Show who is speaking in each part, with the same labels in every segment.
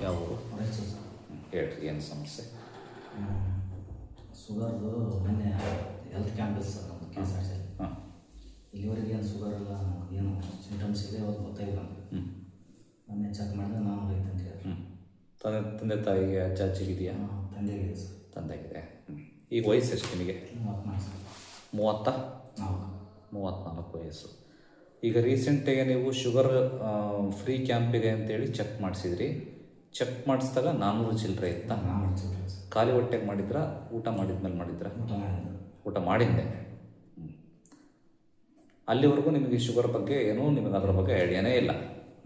Speaker 1: ಯಾವ ಊರು?
Speaker 2: ರಾಯಚೂರು ಸರ್.
Speaker 1: ಹೇಳ್ರಿ, ಏನು ಸಮಸ್ಯೆ?
Speaker 2: ಶುಗರ್ದು ಮೊನ್ನೆ ಹೆಲ್ತ್ ಕ್ಯಾಂಪ್ ಇದೆ ಸರ್ ನಮ್ಮದು KSRTC.
Speaker 1: ಹಾಂ.
Speaker 2: ಇಲ್ಲಿವರೆಗೆ ಏನು ಶುಗರ್ ಇಲ್ಲ, ಏನು ಸಿಂಟಮ್ಸ್ ಇದೆ ಅವತ್ತು ಗೊತ್ತಾಗಿಲ್ಲ. ಮೊನ್ನೆ ಚೆಕ್ ಮಾಡಿದ್ರೆ ನಾನು ಐತೆ ಅಂತ ಹೇಳಿ.
Speaker 1: ತಂದೆ ತಾಯಿಗೆ ಅಜ್ಜಿಗಿದೆಯಾ?
Speaker 2: ತಂದೆಗಿದೆ ಸರ್.
Speaker 1: ತಂದೆಗಿದೆ. ಈಗ ವಯಸ್ಸು ಎಷ್ಟು ನಿಮಗೆ?
Speaker 2: 34 ಸರ್.
Speaker 1: 34 ವಯಸ್ಸು. ಈಗ ರೀಸೆಂಟಿಗೆ ನೀವು ಶುಗರ್ ಫ್ರೀ ಕ್ಯಾಂಪ್ ಇದೆ ಅಂತೇಳಿ ಚೆಕ್ ಮಾಡಿಸಿದ್ರಿ. ಚೆಕ್ ಮಾಡಿಸಿದಾಗ 400 ಚಿಲ್ಲರೆ ಇತ್ತಾ? ಖಾಲಿ ಹೊಟ್ಟೆಗೆ ಮಾಡಿದ್ರಾ? ಊಟ ಮಾಡಿದ್ಮೇಲೆ ಮಾಡಿದ್ರಾ? ಊಟ ಮಾಡಿದ್ದೆ. ಅಲ್ಲಿವರೆಗೂ ನಿಮಗೆ ಶುಗರ್ ಬಗ್ಗೆ ಏನೂ ನಿಮಗೆ ಅದರ ಬಗ್ಗೆ ಐಡಿಯಾನೇ ಇಲ್ಲ.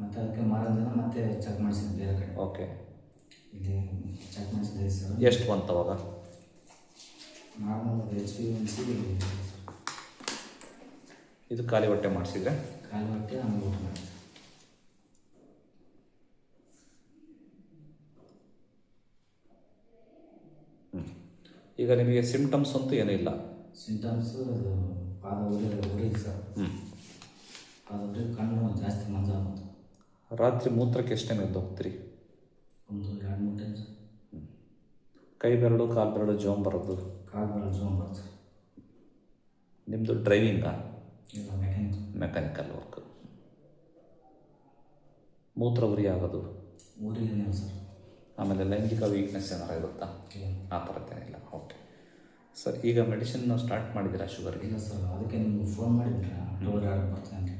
Speaker 2: ಮತ್ತೆ ಅದಕ್ಕೆ ಮಾರದಿನ ಮತ್ತೆ ಚೆಕ್ ಮಾಡಿಸಿದ್ದೆ ಬೇರೆ ಕಡೆ.
Speaker 1: ಓಕೆ.
Speaker 2: ಇಲ್ಲಿ ಚೆಕ್ ಮಾಡಿಸಿದ್ದೆ ಸರ್.
Speaker 1: ಎಷ್ಟು ಬಂತು ಅವಾಗ?
Speaker 2: Normal HbA1c.
Speaker 1: ಇದು ಖಾಲಿ ಹೊಟ್ಟೆ ಮಾಡಿಸಿದ್ರೆ?
Speaker 2: ಖಾಲಿ ಹೊಟ್ಟೆ ಆಮೇಲೆ ಊಟ ಮಾಡಿದ್ದೆ.
Speaker 1: ಈಗ ನಿಮಗೆ ಸಿಂಪ್ಟಮ್ಸ್ ಅಂತೂ ಏನೂ ಇಲ್ಲ?
Speaker 2: ಸಿಂಟಮ್ಸ್ ಪಾದ ಉರಿದು ಸರ್. ಪಾದ ಉರಿ, ಕಣ್ಣು ಜಾಸ್ತಿ ಮಂಜಾಗುತ್ತೆ.
Speaker 1: ರಾತ್ರಿ ಮೂತ್ರಕ್ಕೆ ಎಷ್ಟು ಟೈಮ್ ಎದ್ದು ಹೋಗ್ತೀರಿ?
Speaker 2: ಒಂದು 2-3 ಟೈಮ್ ಸರ್.
Speaker 1: ಕೈ ಬೆರಳು ಕಾಲು ಬೆರಳು ಜೋಮ್ ಬರೋದು?
Speaker 2: ಕಾಲು ಬೆರಳು ಜೋಮ್ ಬರುತ್ತೆ.
Speaker 1: ನಿಮ್ಮದು ಡ್ರೈವಿಂಗಾ?
Speaker 2: ಇಲ್ಲ,
Speaker 1: ಮೆಕ್ಯಾನಿಕಲ್ ವರ್ಕ್. ಮೂತ್ರ ಉರಿ ಆಗೋದು?
Speaker 2: ಉರಿ ಏನಿಲ್ಲ ಸರ್.
Speaker 1: ಆಮೇಲೆ ಲೈಂಗಿಕ ವೀಕ್ನೆಸ್ ಏನಾರು ಇರುತ್ತಾ? ಆ ಥರದ್ದೇನಿಲ್ಲ. Okay sir. ಈಗ ಮೆಡಿಸಿನ್ ಸ್ಟಾರ್ಟ್ ಮಾಡಿದ್ದೀರಾ ಶುಗರ್ಗೆ?
Speaker 2: ಇಲ್ಲ ಸರ್, ಅದಕ್ಕೆ ನಿಮ್ಗೆ ಫೋನ್ ಮಾಡಿದ್ರೆ ಅಕ್ಟೋಬರ್ 2 ಬರ್ತೀನಿ ಅಂತ.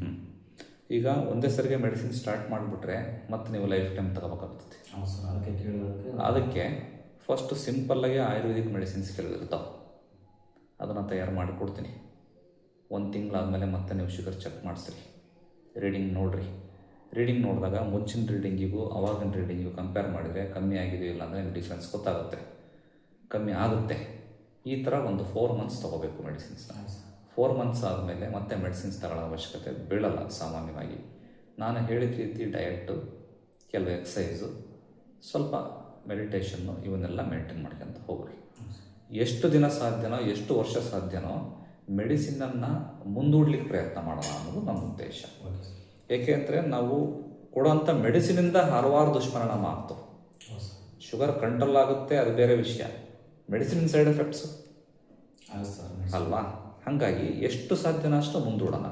Speaker 1: ಈಗ ಒಂದೇ ಸರಿಗೆ ಮೆಡಿಸಿನ್ ಸ್ಟಾರ್ಟ್ ಮಾಡಿಬಿಟ್ರೆ ಮತ್ತೆ ನೀವು ಲೈಫ್ ಟೈಮ್ ತಗೋಬೇಕಾಗ್ತದೆ.
Speaker 2: ಹೌದು ಸರ್, ಅದಕ್ಕೆ ಕೇಳೋದಕ್ಕೆ.
Speaker 1: ಅದಕ್ಕೆ ಫಸ್ಟ್ ಸಿಂಪಲ್ಲಾಗಿ ಆಯುರ್ವೇದಿಕ್ ಮೆಡಿಸಿನ್ಸ್ ಕೆಲವಿರ್ತಾವೆ, ಅದನ್ನು ತಯಾರು ಮಾಡಿ ಕೊಡ್ತೀನಿ. 1 ತಿಂಗಳಾದಮೇಲೆ ಮತ್ತೆ ನೀವು ಶುಗರ್ ಚೆಕ್ ಮಾಡಿಸ್ರಿ, ರೀಡಿಂಗ್ ನೋಡಿರಿ. ರೀಡಿಂಗ್ ನೋಡಿದಾಗ ಮುಂಚಿನ ರೀಡಿಂಗಿಗೂ ಅವಾಗಿನ ರೀಡಿಂಗಿಗೂ ಕಂಪೇರ್ ಮಾಡಿದರೆ ಕಮ್ಮಿ ಆಗಿದೆಯೋ ಇಲ್ಲ ಅಂದರೆ ಡಿಫ್ರೆನ್ಸ್ ಗೊತ್ತಾಗುತ್ತೆ. ಕಮ್ಮಿ ಆಗುತ್ತೆ. ಈ ಥರ ಒಂದು 4 ಮಂತ್ಸ್ ತೊಗೋಬೇಕು ಮೆಡಿಸಿನ್ಸ್ನ. 4 ಮಂತ್ಸ್ ಆದಮೇಲೆ ಮತ್ತೆ ಮೆಡಿಸಿನ್ಸ್ ತಗೊಳ್ಳೋ ಅವಶ್ಯಕತೆ ಬೀಳಲ್ಲ ಸಾಮಾನ್ಯವಾಗಿ. ನಾನು ಹೇಳಿದ ರೀತಿ ಡಯಟು, ಕೆಲವು ಎಕ್ಸಸೈಸು, ಸ್ವಲ್ಪ ಮೆಡಿಟೇಷನ್ನು, ಇವನ್ನೆಲ್ಲ ಮೇಂಟೈನ್ ಮಾಡ್ಕೊಂತ ಹೋಗ್ರಿ. ಎಷ್ಟು ದಿನ ಸಾಧ್ಯನೋ, ಎಷ್ಟು ವರ್ಷ ಸಾಧ್ಯನೋ ಮೆಡಿಸಿನನ್ನು ಮುಂದೂಡ್ಲಿಕ್ಕೆ ಪ್ರಯತ್ನ ಮಾಡೋಣ ಅನ್ನೋದು ನನ್ನ ಉದ್ದೇಶ. ಏಕೆಂದರೆ ನಾವು ಕೊಡೋಂಥ ಮೆಡಿಸಿನಿಂದ ಹಲವಾರು ದುಷ್ಪರಿಣಾಮ ಆಗ್ತವೆ. ಶುಗರ್ ಕಂಟ್ರೋಲ್ ಆಗುತ್ತೆ, ಅದು ಬೇರೆ ವಿಷಯ. ಮೆಡಿಸಿನ್ ಸೈಡ್ ಎಫೆಕ್ಟ್ಸು ಅಲ್ವಾ? ಹಾಗಾಗಿ ಎಷ್ಟು ಸಾಧ್ಯನೋ ಅಷ್ಟು ಮುಂದೂಡೋಣ.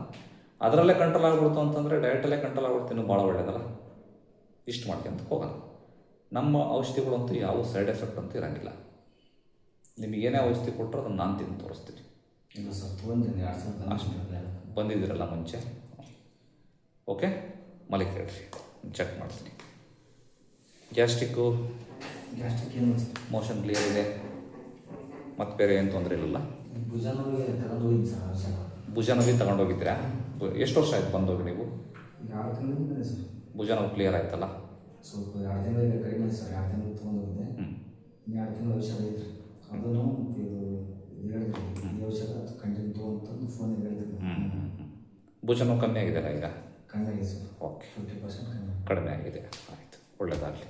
Speaker 1: ಅದರಲ್ಲೇ ಕಂಟ್ರೋಲ್ ಆಗ್ಬಿಡ್ತು ಅಂತಂದರೆ ಡಯಟಲ್ಲೇ ಕಂಟ್ರೋಲ್ ಆಗ್ಬಿಡ್ತು, ಇನ್ನೂ ಭಾಳ ಒಳ್ಳೆಯದಲ್ಲ. ಇಷ್ಟು ಮಾಡ್ಕೊಂತ ಹೋಗೋಣ. ನಮ್ಮ ಔಷಧಿಗಳಂತೂ ಯಾವ ಸೈಡ್ ಎಫೆಕ್ಟ್ ಅಂತೂ ಇರೋಂಗಿಲ್ಲ. ನಿಮಗೇನೇ ಔಷಧಿ ಕೊಟ್ಟರು ಅದನ್ನು ನಾನು ತಿಂದು ತೋರಿಸ್ತೀನಿ.
Speaker 2: ಇಲ್ಲ ಸರ್, ತೊಗೊಂಡಿದ್ದೀನಿ 2000
Speaker 1: ಬಂದಿದ್ದೀರಲ್ಲ ಮುಂಚೆ. ಓಕೆ, ಮಲಿಕ್ ಹೇಳ್ರಿ, ಚೆಕ್ ಮಾಡ್ತೀನಿ. ಗ್ಯಾಸ್ಟ್ರಿಕ್ಕು
Speaker 2: ಏನು
Speaker 1: ಮೋಷನ್ ಕ್ಲಿಯರ್ ಇದೆ, ಮತ್ತು ಬೇರೆ ಏನು ತೊಂದರೆ ಇಲ್ಲಲ್ಲ?
Speaker 2: ಭುಜ ನೋವಿಗೆ ತಗೊಂಡು ಹೋಗಿದ್ದು ಸರ್.
Speaker 1: ಭುಜ ನೋವಿಗೆ ತಗೊಂಡೋಗಿದ್ದೀರಾ? ಎಷ್ಟು ವರ್ಷ ಆಯ್ತು ಬಂದೋಗಿ ನೀವು?
Speaker 2: 2 ತಿಂಗಳಿಂದ ಸರ್.
Speaker 1: ಭುಜ ನೋವು ಕ್ಲಿಯರ್ ಆಯ್ತಲ್ಲ?
Speaker 2: ಸ್ವಲ್ಪ 2 ತಿಂಗಳಿಗೆ ಕಡಿಮೆ ಸರ್. 2 ತಿಂಗಳು ತೊಗೊಂಡೋಗಿದ್ದೆ. 2 ತಿಂಗಳು ಔಷಧ ಐತ್ರಿ, ಅದನ್ನು ಹೇಳಿದ್ರಿ ಈ ಔಷಧ ಕಂಟಿನ್ಯೂ ತೊಗೊಂಡು ಫೋನಿಗೆ ಹೇಳಿದ್ರಿ.
Speaker 1: ಭುಜ ನೋವು ಕಮ್ಮಿ ಆಗಿದೆಯಲ್ಲ ಈಗ?
Speaker 2: ಕಮ್ಮಿ ಆಗಿದೆ ಸರ್.
Speaker 1: ಓಕೆ,
Speaker 2: 50%
Speaker 1: ಕಡಿಮೆ ಆಗಿದೆ. ಆಯಿತು, ಒಳ್ಳೆಯದಾಗಲಿ.